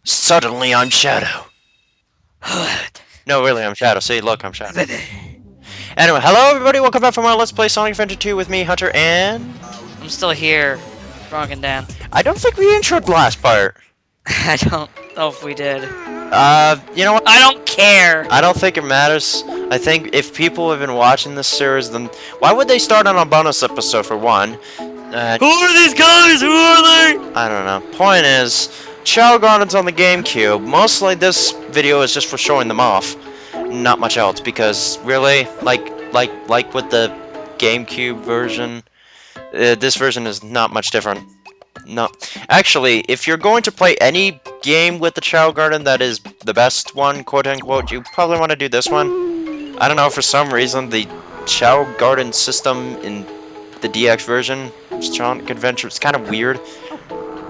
Suddenly I'm Shadow. No, really, I'm Shadow. See, look, I'm Shadow. Anyway, hello everybody, welcome back from our Let's Play Sonic Adventure 2 with me, Hunter, and... I'm still here, Frog and Dan. I don't think we introed the last part. I don't know if we did. You know what? I don't care! I don't think it matters. I think if people have been watching this series, then why would they start on a bonus episode for one? Who are these guys? Who are they? I don't know. Point is, Chao Garden's on the Gamecube. Mostly this video is just for showing them off. Not much else, because really, like with the Gamecube version, this version is not much different. No, actually, if you're going to play any game with the Chao Garden that is the best one, quote unquote, you probably want to do this one. I don't know, for some reason, the Chao Garden system in the DX version, Sonic Adventure, it's kind of weird.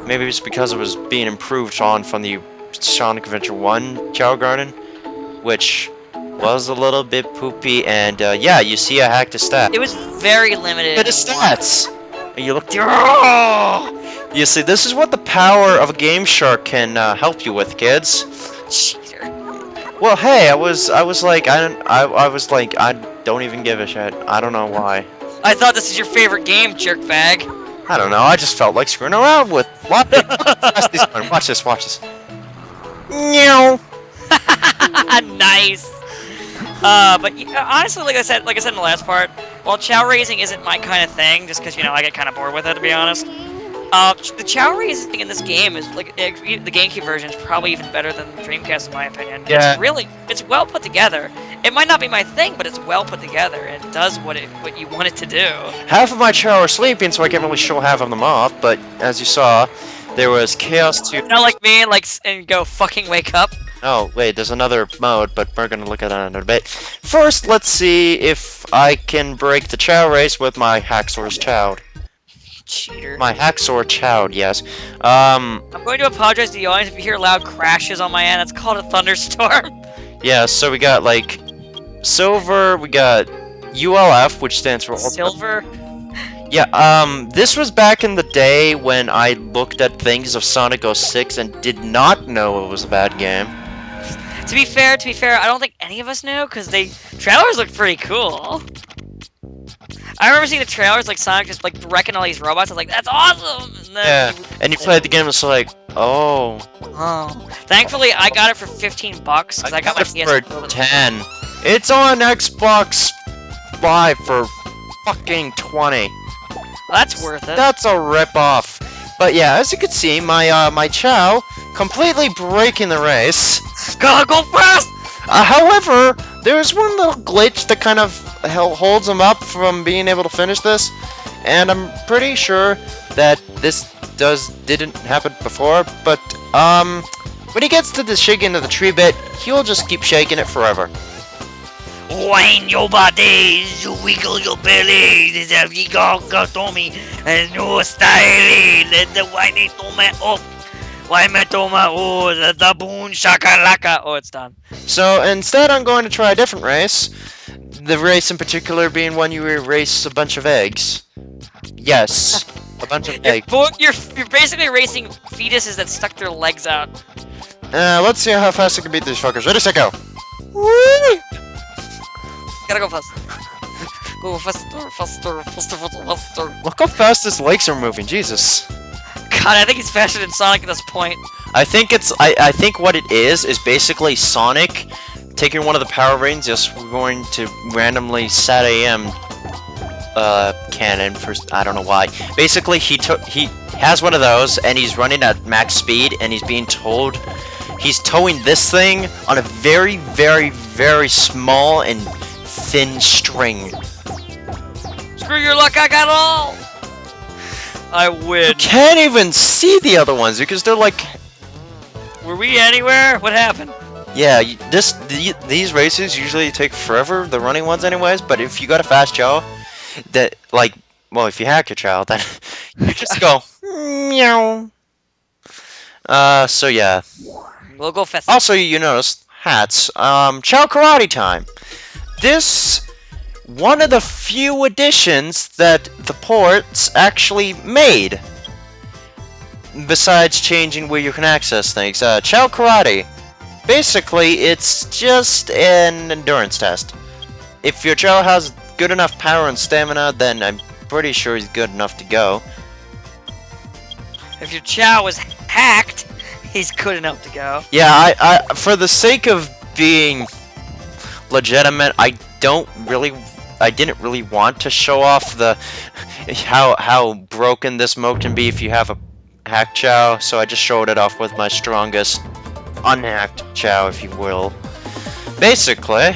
Maybe it's because it was being improved on from the Sonic Adventure 1 Chao Garden, which was a little bit poopy, and yeah, you see I hacked a stat. It was very limited. Bit of stats! And you look... You see, this is what the power of a Game Shark can help you with, kids. Cheater. Well, hey, I was like, I don't even give a shit. I don't know why. I thought this is your favorite game, jerkbag. I don't know, I just felt like screwing around with... Watch this, watch this. Meow. Nice. But honestly, like I said in the last part, while Chao raising isn't my kind of thing, just because I get kind of bored with it, to be honest. The Chao raising in this game is like the GameCube version is probably even better than the Dreamcast in my opinion. Yeah. It's well put together. It might not be my thing, but it's well put together and it does what you want it to do. Half of my Chao are sleeping, so I can't really show half of them off. But as you saw, there was Chaos 2. Not like me, and go fucking wake up. Oh, wait, there's another mode, but we're gonna look at that in a bit. First, let's see if I can break the Chao race with my Hacksaur's Chowd. Cheater. My Hacksaur Chowd, yes. I'm going to apologize to the audience if you hear loud crashes on my end. It's called a thunderstorm. Yeah, so we got, like, Silver, we got ULF, which stands for... Silver? Yeah, this was back in the day when I looked at things of Sonic 06 and did not know it was a bad game. To be fair, I don't think any of us knew, because trailers looked pretty cool. I remember seeing the trailers, like Sonic just like wrecking all these robots. I was like, "That's awesome!" And then and you played the game, it's like, oh. Thankfully, I got it for $15 because I got my PS4 for 10. It's on Xbox Live for fucking 20. Well, that's worth it. That's a rip-off. But yeah, as you can see, my Chao completely breaking the race. Gotta go fast. However, there's one little glitch that kind of holds him up from being able to finish this, and I'm pretty sure that this didn't happen before, but when he gets to the shaking of the tree bit, he'll just keep shaking it forever. Whine your body, you wiggle your belly, there's a wiggle to me, and no style, let the whiny toma up. Why me toma, oh, the boon shakalaka. Oh, it's done. So instead, I'm going to try a different race. The race in particular being one you erase a bunch of eggs. Yes, a bunch of eggs. You're basically racing fetuses that stuck their legs out. Let's see how fast I can beat these fuckers. Ready, set, go. Woo! Gotta go fast. Go faster. Look how fast his legs are moving. Jesus. God, I think he's faster than Sonic at this point. I think what it is basically Sonic taking one of the power rings, just going to randomly set AM cannon for I don't know why. Basically, he has one of those and he's running at max speed and he's being told he's towing this thing on a very, very, very small and thin string. Screw your luck, I got all. I win. You can't even see the other ones because they're like... Were we anywhere? What happened? Yeah, these races usually take forever, the running ones anyways, but if you got a fast Chao, that, like, well, if you hack your Chao, then you just go, meow. So yeah. We'll go fast. Also, you noticed, hats, Chao Karate Time. This... one of the few additions that the ports actually made. besides changing where you can access things. Chao Karate. Basically, it's just an endurance test. If your Chao has good enough power and stamina, then I'm pretty sure he's good enough to go. If your Chao was hacked, he's good enough to go. Yeah, I for the sake of being legitimate, I didn't really want to show off the how broken this mode can be if you have a hacked Chao, so I just showed it off with my strongest unhacked Chao, if you will. Basically,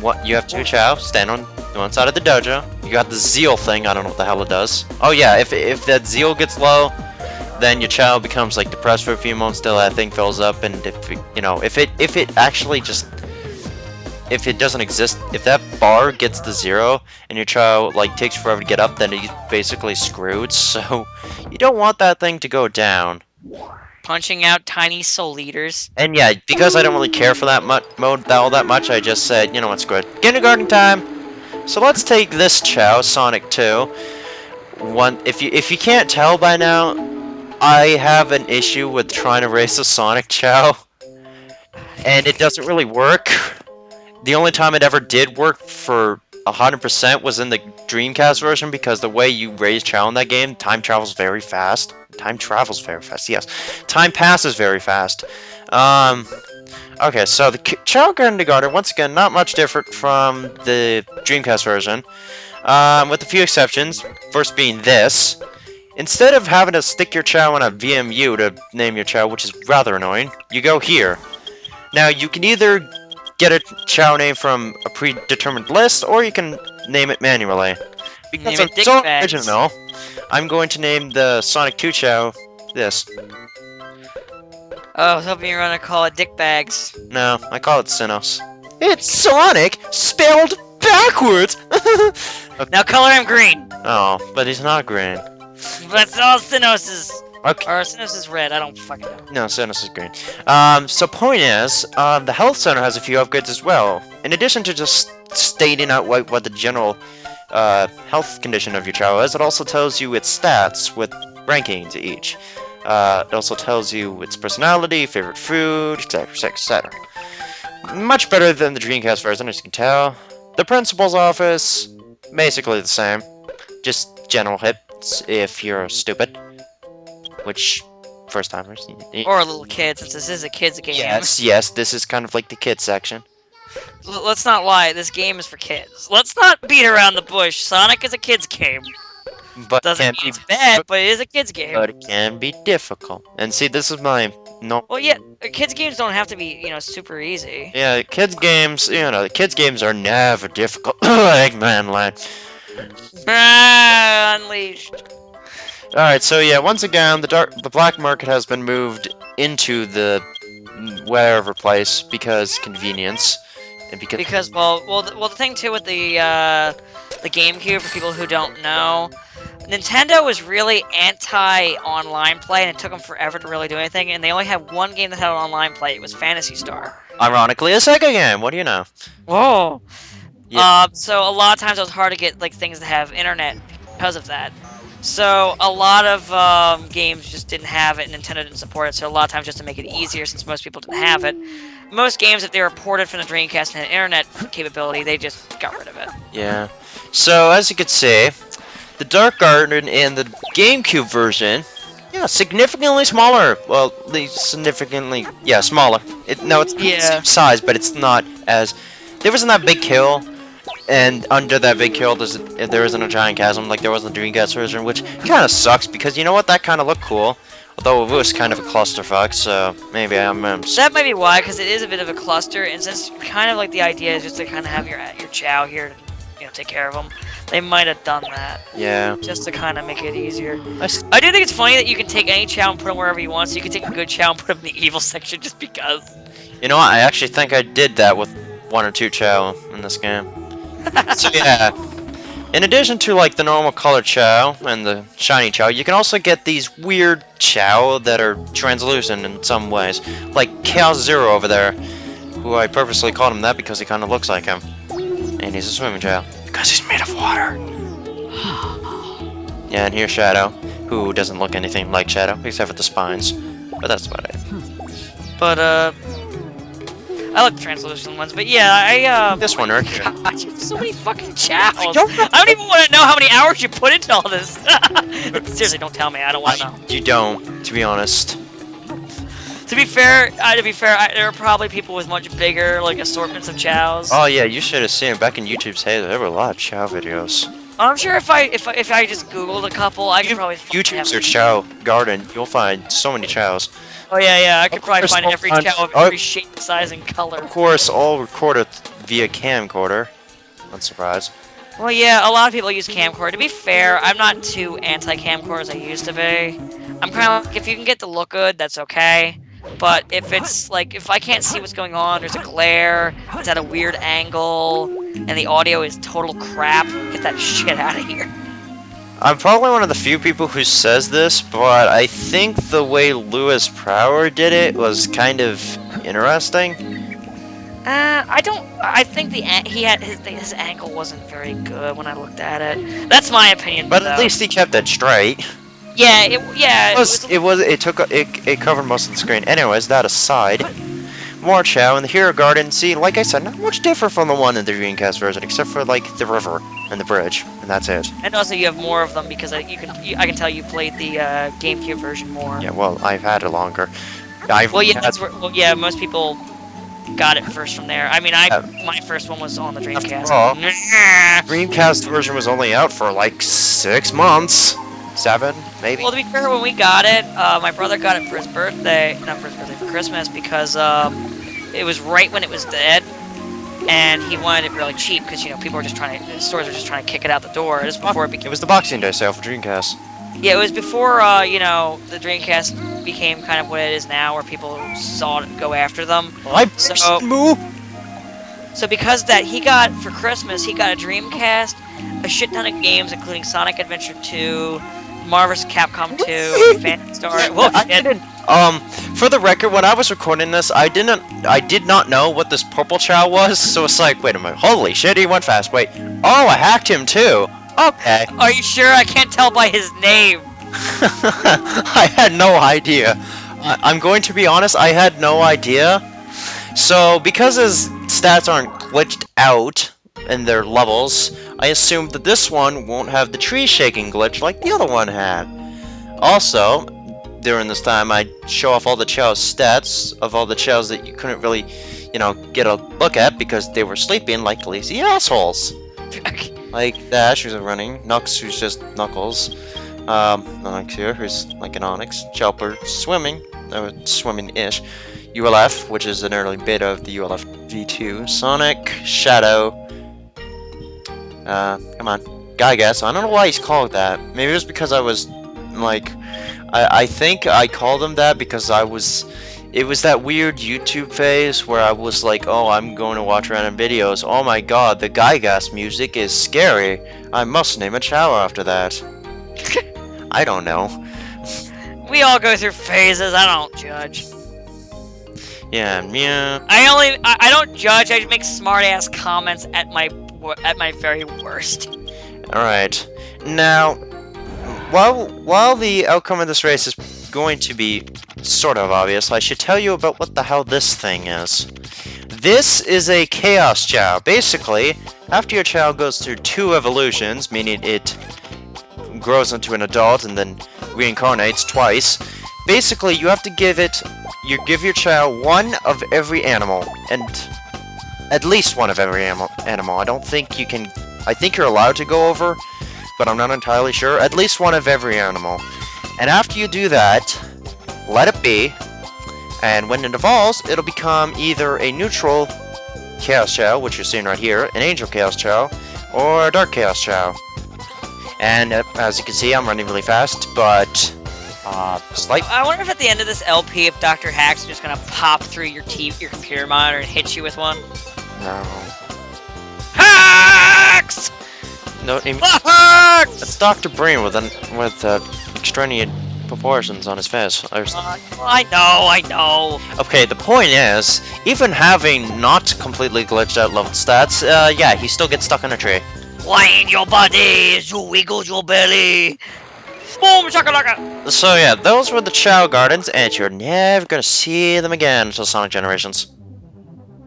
what you have two Chao, stand on one side of the dojo. You got the zeal thing, I don't know what the hell it does. Oh yeah, if that zeal gets low, then your Chao becomes like depressed for a few moments till that thing fills up, and if it actually just if it doesn't exist, if that bar gets to 0 and your Chao like takes forever to get up, then he's basically screwed. So you don't want that thing to go down. Punching out tiny soul eaters. And yeah, because I don't really care for that mode all that much, I just said, you know what's good. Kindergarten time. So let's take this Chao, Sonic 2. If you can't tell by now, I have an issue with trying to race a Sonic Chao, and it doesn't really work. The only time it ever did work for 100% was in the Dreamcast version, because the way you raise Chao in that game, time travels very fast. Time travels very fast, yes. Time passes very fast. Okay, so the Chao Garden, once again, not much different from the Dreamcast version, with a few exceptions. First being this. Instead of having to stick your Chao in a VMU to name your Chao, which is rather annoying, you go here. Now, you can either get a Chao name from a predetermined list, or you can name it manually. Because I'm so original, I'm going to name the Sonic 2 Chao this. Oh, I was hoping you were gonna call it Dick Bags. No, I call it Cinos. It's Sonic, spelled backwards! Okay. Now color him green! Oh, but he's not green. But all Cinos is... Okay. Or Cinos is red, I don't fucking know. No, Cinos is green. So point is, the health center has a few upgrades as well. In addition to just stating out what the general health condition of your Chao is, it also tells you its stats with ranking to each. It also tells you its personality, favorite food, etc, etc. Much better than the Dreamcast version, as you can tell. The principal's office, basically the same. Just general hits if you're stupid. Which, first timers. Or a little kid, since this is a kid's game. Yes, this is kind of like the kids section. Let's not lie, this game is for kids. Let's not beat around the bush. Sonic is a kid's game. But Doesn't mean it's bad, but it is a kid's game. But it can be difficult. And see, this is my Well, yeah, kids games don't have to be, super easy. Yeah, kids games, kids games are never difficult. Eggman line. Unleashed. Alright, so yeah, once again, the black market has been moved into the wherever place because convenience. And because the thing too with the GameCube, for people who don't know, Nintendo was really anti-online play, and it took them forever to really do anything, and they only had one game that had online play. It was Phantasy Star. Ironically, a Sega game. What do you know? Whoa. Yeah. So a lot of times it was hard to get things that have internet because of that. So a lot of games just didn't have it, and Nintendo didn't support it. So a lot of times, just to make it easier, since most people didn't have it, most games, if they were ported from the Dreamcast and had internet capability, they just got rid of it. Yeah. So as you can see, the Dark Garden in the GameCube version, yeah, significantly smaller. Well, significantly, yeah, smaller. It's the same size, but it's not as. There wasn't that big hill. And under that big hill, there isn't a giant chasm like there was in the Dreamcast version, which kind of sucks because you know what, that kind of looked cool. Although it was kind of a clusterfuck, so maybe I'm. That might be why, because it is a bit of a cluster, and since kind of the idea is just to kind of have your Chao here to take care of them, they might have done that. Yeah. Just to kind of make it easier. I do think it's funny that you can take any Chao and put them wherever you want, so you can take a good Chao and put them in the evil section just because. You know what? I actually think I did that with 1 or 2 Chao in this game. So yeah, in addition to the normal colored Chao and the shiny Chao, you can also get these weird Chao that are translucent in some ways, like Chaos Zero over there, who I purposely called him that because he kind of looks like him, and he's a swimming Chao because he's made of water. Yeah, and here's Shadow, who doesn't look anything like Shadow, except for the spines. But that's about it. But, I like the translucent ones, but yeah, This one, Rick. God, so many fucking chows. I don't even want to know how many hours you put into all this. Seriously, don't tell me. I don't want to know. You don't, to be honest. To be fair, there are probably people with much bigger, like, assortments of chows. Oh yeah, you should have seen it back in YouTube's heyday. There were a lot of Chao videos. I'm sure if I just Googled a couple, I could probably YouTube search Chao Garden, you'll find so many Chaos. Oh yeah, I could probably find every chow of every Oh. shape, size, and color. Of course, all recorded via camcorder. Not surprised. Well, yeah, a lot of people use camcorder. To be fair, I'm not too anti-camcorder as I used to be. I'm kind of like, if you can get the look good, that's okay. But if it's like, if I can't see what's going on, there's a glare, it's at a weird angle, and the audio is total crap, get that shit out of here. I'm probably one of the few people who says this, but I think the way Lewis Prower did it was kind of interesting. I think his angle wasn't very good when I looked at it. That's my opinion. But though. at least he kept it straight. Yeah, it covered most of the screen. Anyways, that aside, more Chao in the Hero Garden. See, like I said, not much different from the one in the Dreamcast version, except for like the river and the bridge, and that's it. And also, you have more of them because I can tell you played the GameCube version more. Yeah, well, I've had it longer. Most people got it first from there. I mean, my first one was on the Dreamcast. All, Dreamcast version was only out for like 6 months. 7, maybe. Well, to be fair, when we got it, my brother got it for his birthday, not for his birthday, for Christmas, because it was right when it was dead, and he wanted it really cheap, because, people were just stores were just trying to kick it out the door, just before it was the Boxing Day sale for Dreamcast. Yeah, it was before, the Dreamcast became kind of what it is now, where people saw it go after them. So because that, he got, for Christmas, he got a Dreamcast, a shit ton of games, including Sonic Adventure 2, Marvel's Capcom 2, Phantom Star. Well, for the record, when I was recording this, I did not know what this purple Chao was, so it's like, wait a minute, holy shit, he went fast, wait, oh, I hacked him too, okay. Are you sure? I can't tell by his name. I had no idea. I'm going to be honest, I had no idea. So, because his stats aren't glitched out in their levels, I assumed that this one won't have the tree shaking glitch like the other one had. Also, during this time, I show off all the Chao's stats of all the Chaos that you couldn't really, get a look at because they were sleeping like lazy assholes. Like Dash, who's running, Nux, who's just Knuckles, Onyx here, who's like an Onyx, Chelper, swimming, swimming-ish, ULF, which is an early beta of the ULF V2, Sonic, Shadow, come on, Gygas. I don't know why he's called that. Maybe it was because I was, like, I think I called him that because it was that weird YouTube phase where I was like, oh, I'm going to watch random videos. Oh my god, the Gygas music is scary. I must name a Chao after that. I don't know. We all go through phases, I don't judge. Yeah, yeah. I don't judge, I just make smart-ass comments at my very worst. Alright. Now, while the outcome of this race is going to be sort of obvious, I should tell you about what the hell this thing is. This is a Chaos Chao. Basically, after your Chao goes through 2 evolutions, meaning it grows into an adult and then reincarnates twice, basically you have to give your Chao one of every animal, and at least one of every animal. I don't think you can, I think you're allowed to go over, but I'm not entirely sure. At least one of every animal. And after you do that, let it be, and when it evolves, it'll become either a neutral Chaos Chao, which you're seeing right here, an Angel Chaos Chao, or a Dark Chaos Chao. And as you can see, I'm running really fast, but I wonder if at the end of this LP, if Dr. Hack's just gonna pop through your computer monitor and hit you with one. No. Hacks! No, Hacks! It's Dr. Brain with extraneous proportions on his face. I know. Okay, the point is, even having not completely glitched out level stats, yeah, he still gets stuck in a tree. Wind your body as you wiggle your belly. Boom shakalaka. So yeah, those were the Chao Gardens, and you're never gonna see them again until Sonic Generations.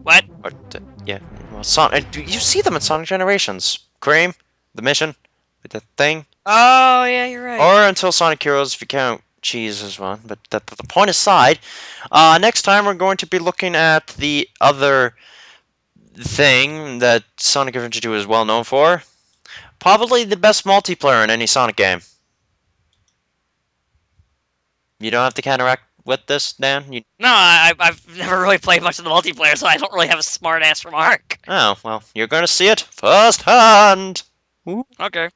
What? Or, yeah, well, Sonic. You see them in Sonic Generations. Cream, the mission, the thing, Oh yeah, you're right. or until Sonic Heroes if you count Cheese as one. But the point aside, next time we're going to be looking at the other thing that Sonic Adventure 2 is well known for. Probably the best multiplayer in any Sonic game. You don't have to counteract with this, Dan? No, I've never really played much of the multiplayer, so I don't really have a smart ass remark. Oh, well, you're going to see it firsthand. Okay.